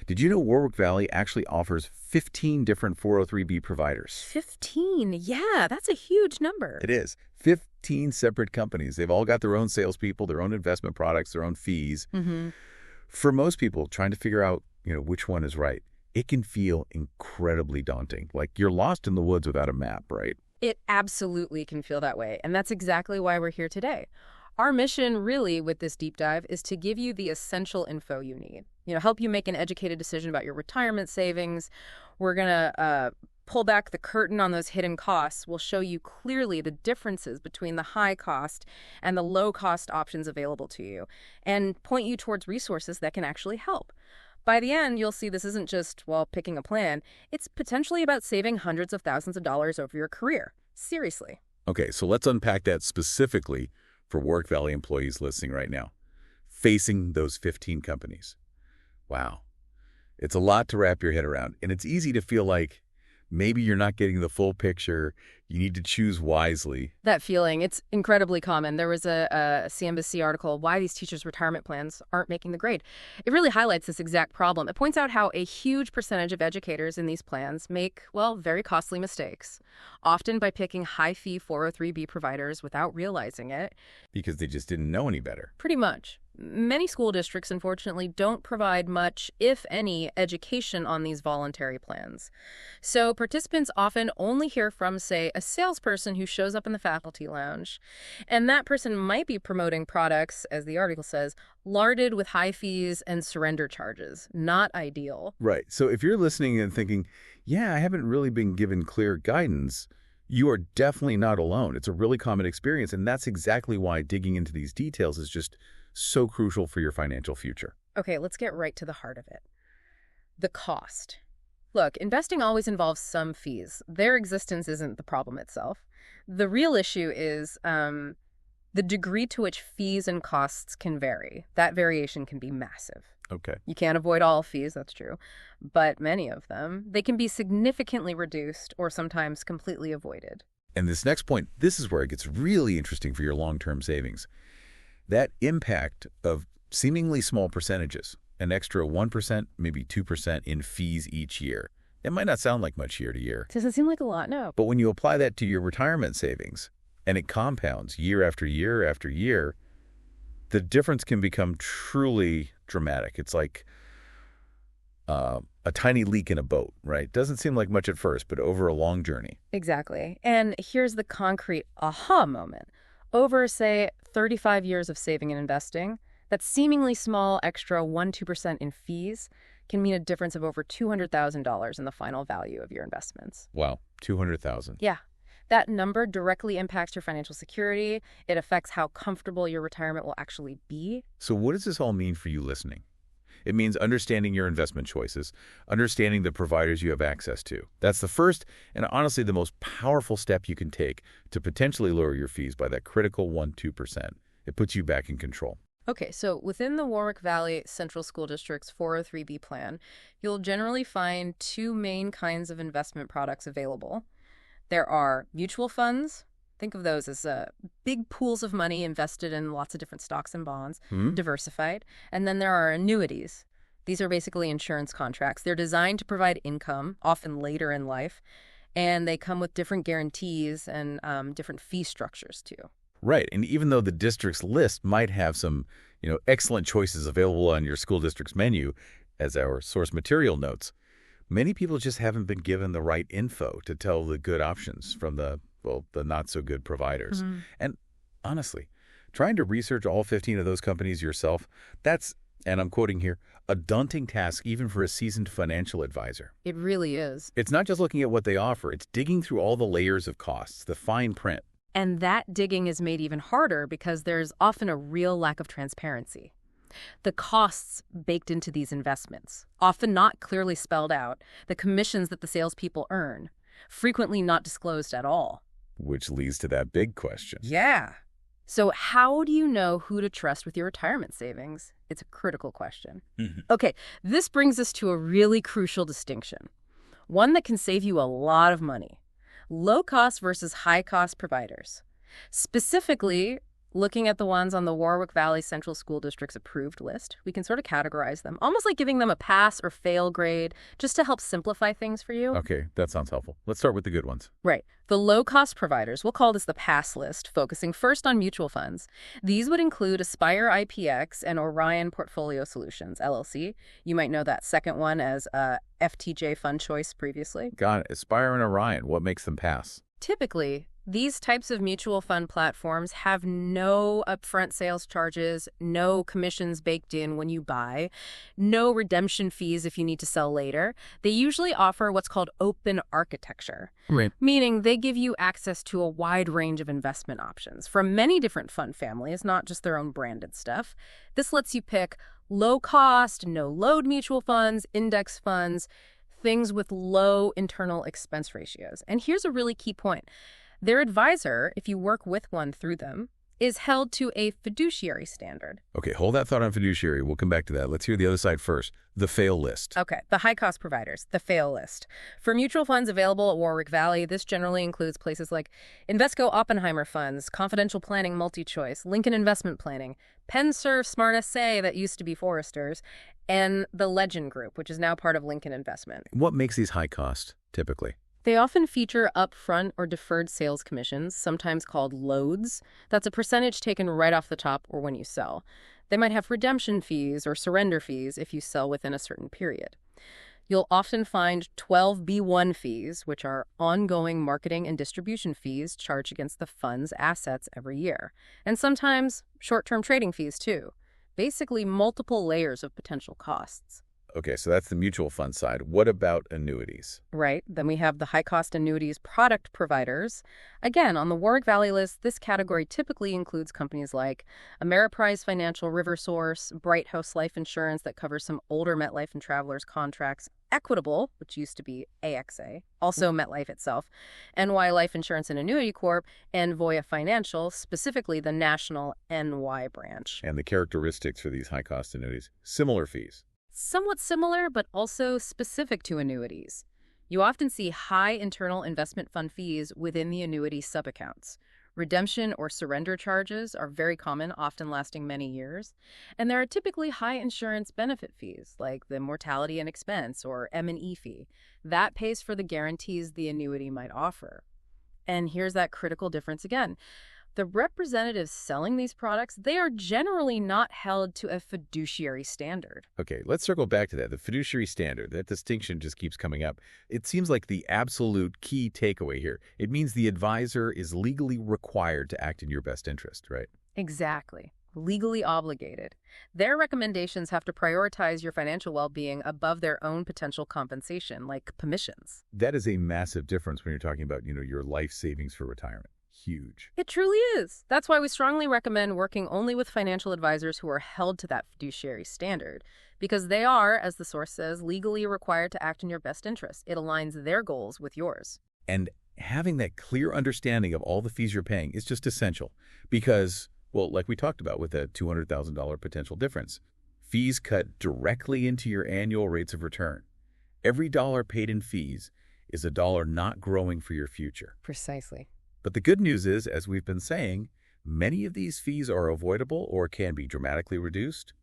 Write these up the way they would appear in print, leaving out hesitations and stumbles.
Did you know Warwick Valley actually offers 15 different 403b providers? 15? Yeah, that's a huge number. It is. 15 separate companies. They've all got their own salespeople, their own investment products, their own fees. For most people, trying to figure out, which one is right, it can feel incredibly daunting. Like you're lost in the woods without a map, right? It absolutely can feel that way, and that's exactly why we're here today. Our mission, really, with this deep dive is to give you the essential info you need. Help you make an educated decision about your retirement savings. We're going to pull back the curtain on those hidden costs. We'll show you clearly the differences between the high-cost and the low-cost options available to you, and point you towards resources that can actually help. By the end, you'll see this isn't just, picking a plan. It's potentially about saving hundreds of thousands of dollars over your career. Seriously. Okay, so let's unpack that specifically for Warwick Valley employees listening right now, facing those 15 companies. Wow. It's a lot to wrap your head around, and it's easy to feel like maybe you're not getting the full picture. You need to choose wisely. That feeling, it's incredibly common. There was a CNBC article, Why These Teachers' Retirement Plans Aren't Making the Grade. It really highlights this exact problem. It points out how a huge percentage of educators in these plans make, very costly mistakes, often by picking high-fee 403b providers without realizing it. Because they just didn't know any better. Pretty much. Many school districts, unfortunately, don't provide much, if any, education on these voluntary plans. So participants often only hear from, say, a salesperson who shows up in the faculty lounge. And that person might be promoting products, as the article says, larded with high fees and surrender charges. Not ideal. Right. So if you're listening and thinking, I haven't really been given clear guidance, you are definitely not alone. It's a really common experience, and that's exactly why digging into these details is just so crucial for your financial future. Okay, let's get right to the heart of it. The cost. Look, investing always involves some fees. Their existence isn't the problem itself. The real issue is the degree to which fees and costs can vary. That variation can be massive. Okay. You can't avoid all fees, that's true. But many of them, they can be significantly reduced or sometimes completely avoided. And this next point, this is where it gets really interesting for your long-term savings. That impact of seemingly small percentages, an extra 1%, maybe 2% in fees each year. It might not sound like much year to year. Doesn't seem like a lot, no. But when you apply that to your retirement savings, and it compounds year after year after year, the difference can become truly dramatic. It's like a tiny leak in a boat, right? Doesn't seem like much at first, but over a long journey. Exactly. And here's the concrete aha moment. Over, say, 35 years of saving and investing, that seemingly small extra 1-2% in fees can mean a difference of over $200,000 in the final value of your investments. Wow, $200,000. Yeah. That number directly impacts your financial security. It affects how comfortable your retirement will actually be. So what does this all mean for you listening? It means understanding your investment choices, understanding the providers you have access to. That's the first and honestly the most powerful step you can take to potentially lower your fees by that critical 1-2%. It puts you back in control. Okay, so within the Warwick Valley Central School District's 403b plan, you'll generally find two main kinds of investment products available. There are mutual funds. Think of those as big pools of money invested in lots of different stocks and bonds, diversified. And then there are annuities. These are basically insurance contracts. They're designed to provide income, often later in life, and they come with different guarantees and different fee structures, too. Right. And even though the district's list might have some, excellent choices available on your school district's menu, as our source material notes, many people just haven't been given the right info to tell the good options from the not-so-good providers. And honestly, trying to research all 15 of those companies yourself, that's, and I'm quoting here, a daunting task even for a seasoned financial advisor. It really is. It's not just looking at what they offer. It's digging through all the layers of costs, the fine print. And that digging is made even harder because there's often a real lack of transparency. The costs baked into these investments, often not clearly spelled out, the commissions that the salespeople earn, frequently not disclosed at all. Which leads to that big question. Yeah. So how do you know who to trust with your retirement savings? It's a critical question. Okay, this brings us to a really crucial distinction, one that can save you a lot of money. Low-cost versus high-cost providers. Specifically, Looking at the ones on the Warwick Valley Central School District's approved list, we can sort of categorize them, almost like giving them a pass or fail grade, just to help simplify things for you. Okay, that sounds helpful. Let's start with the good ones. Right. The low-cost providers, we'll call this the pass list, focusing first on mutual funds. These would include Aspire IPX and Orion Portfolio Solutions, LLC. You might know that second one as FTJ Fund Choice previously. Got it. Aspire and Orion, what makes them pass? Typically, these types of mutual fund platforms have no upfront sales charges, no commissions baked in when you buy, no redemption fees if you need to sell later. They usually offer what's called open architecture, Right. meaning they give you access to a wide range of investment options from many different fund families, not just their own branded stuff. This lets you pick low-cost, no-load mutual funds, index funds, things with low internal expense ratios. And here's a really key point. Their advisor, if you work with one through them, is held to a fiduciary standard. Okay, hold that thought on fiduciary. We'll come back to that. Let's hear the other side first. The fail list. Okay, the high-cost providers, the fail list. For mutual funds available at Warwick Valley, this generally includes places like Invesco Oppenheimer Funds, Confidential Planning Multi-Choice, Lincoln Investment Planning, PennSurf Smart SA that used to be Foresters, and the Legend Group, which is now part of Lincoln Investment. What makes these high cost, typically? They often feature upfront or deferred sales commissions, sometimes called loads. That's a percentage taken right off the top or when you sell. They might have redemption fees or surrender fees if you sell within a certain period. You'll often find 12B1 fees, which are ongoing marketing and distribution fees charged against the fund's assets every year. And sometimes short-term trading fees, too. Basically, multiple layers of potential costs. Okay, so that's the mutual fund side. What about annuities? Right. Then we have the high-cost annuities product providers. Again, on the Warwick Valley list, this category typically includes companies like Ameriprise Financial, RiverSource, Bright House Life Insurance that covers some older MetLife and Travelers contracts, Equitable, which used to be AXA, also MetLife itself, NY Life Insurance and Annuity Corp, and Voya Financial, specifically the national NY branch. And the characteristics for these high-cost annuities? Similar fees. Somewhat similar, but also specific to annuities. You often see high internal investment fund fees within the annuity subaccounts. Redemption or surrender charges are very common, often lasting many years. And there are typically high insurance benefit fees, like the mortality and expense or M&E fee. That pays for the guarantees the annuity might offer. And here's that critical difference again. The representatives selling these products, they are generally not held to a fiduciary standard. Okay, let's circle back to that. The fiduciary standard, that distinction just keeps coming up. It seems like the absolute key takeaway here. It means the advisor is legally required to act in your best interest, right? Exactly. Legally obligated. Their recommendations have to prioritize your financial well-being above their own potential compensation, like commissions. That is a massive difference when you're talking about, your life savings for retirement. Huge. It truly is. That's why we strongly recommend working only with financial advisors who are held to that fiduciary standard, because they are, as the source says, legally required to act in your best interest. It aligns their goals with yours. And having that clear understanding of all the fees you're paying is just essential because, well, like we talked about with a $200,000 potential difference, fees cut directly into your annual rates of return. Every dollar paid in fees is a dollar not growing for your future. Precisely. But the good news is, as we've been saying, many of these fees are avoidable or can be dramatically reduced.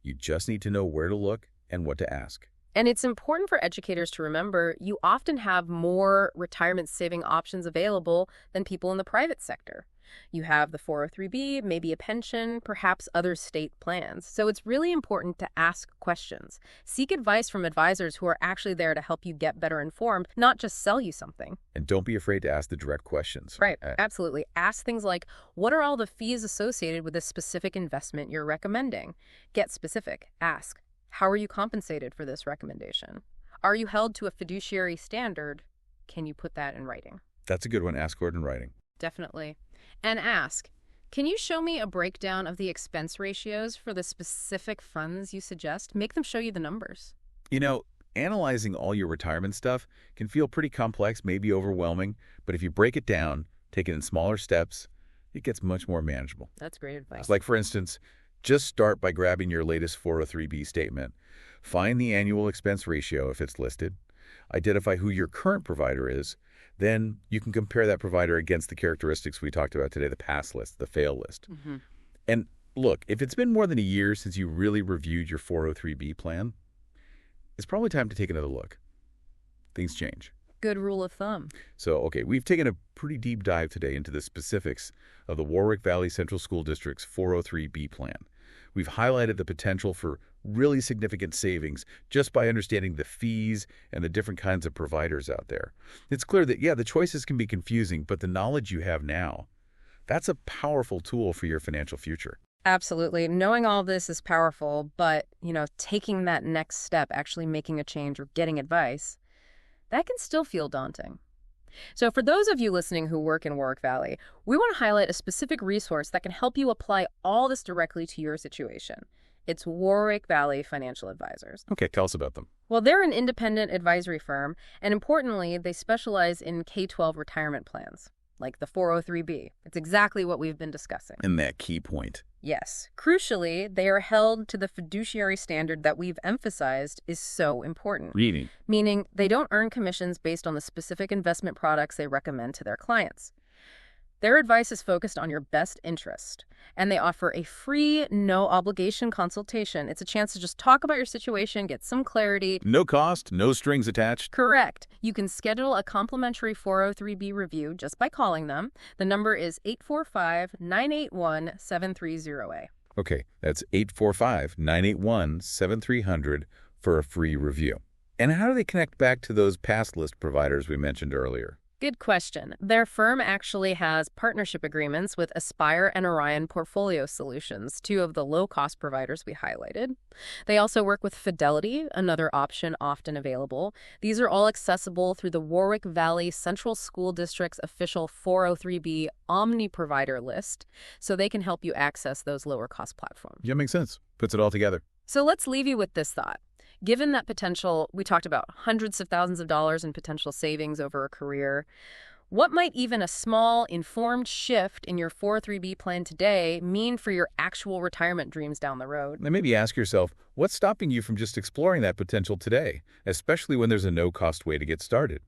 You just need to know where to look and what to ask. And it's important for educators to remember you often have more retirement saving options available than people in the private sector. You have the 403B, maybe a pension, perhaps other state plans. So it's really important to ask questions. Seek advice from advisors who are actually there to help you get better informed, not just sell you something. And don't be afraid to ask the direct questions. Right, absolutely. Ask things like, what are all the fees associated with this specific investment you're recommending? Get specific. Ask, how are you compensated for this recommendation? Are you held to a fiduciary standard? Can you put that in writing? That's a good one. Ask for it in writing. Definitely. And ask, can you show me a breakdown of the expense ratios for the specific funds you suggest? Make them show you the numbers. Analyzing all your retirement stuff can feel pretty complex, maybe overwhelming, but if you break it down, take it in smaller steps, it gets much more manageable. That's great advice. Like, for instance, just start by grabbing your latest 403B statement. Find the annual expense ratio if it's listed. Identify who your current provider is. Then you can compare that provider against the characteristics we talked about today, the pass list, the fail list. And look, if it's been more than a year since you really reviewed your 403B plan, it's probably time to take another look. Things change. Good rule of thumb. So, okay, we've taken a pretty deep dive today into the specifics of the Warwick Valley Central School District's 403B plan. We've highlighted the potential for really significant savings just by understanding the fees and the different kinds of providers out there. It's clear that, yeah, the choices can be confusing, but the knowledge you have now, that's a powerful tool for your financial future. Absolutely. Knowing all this is powerful, but, taking that next step, actually making a change or getting advice, that can still feel daunting. So for those of you listening who work in Warwick Valley, we want to highlight a specific resource that can help you apply all this directly to your situation. It's Warwick Valley Financial Advisors. Okay, tell us about them. Well, they're an independent advisory firm, and importantly, they specialize in K-12 retirement plans, like the 403B. It's exactly what we've been discussing. And that key point. Yes. Crucially, they are held to the fiduciary standard that we've emphasized is so important. Meaning they don't earn commissions based on the specific investment products they recommend to their clients. Their advice is focused on your best interest, and they offer a free, no-obligation consultation. It's a chance to just talk about your situation, get some clarity. No cost, no strings attached. Correct. You can schedule a complimentary 403B review just by calling them. The number is 845-981-7308. Okay, that's 845-981-7300 for a free review. And how do they connect back to those pass list providers we mentioned earlier? Good question. Their firm actually has partnership agreements with Aspire and Orion Portfolio Solutions, two of the low-cost providers we highlighted. They also work with Fidelity, another option often available. These are all accessible through the Warwick Valley Central School District's official 403B Omni Provider list, so they can help you access those lower-cost platforms. Yeah, makes sense. Puts it all together. So let's leave you with this thought. Given that potential, we talked about hundreds of thousands of dollars in potential savings over a career, what might even a small, informed shift in your 403B plan today mean for your actual retirement dreams down the road? And maybe ask yourself, what's stopping you from just exploring that potential today, especially when there's a no-cost way to get started?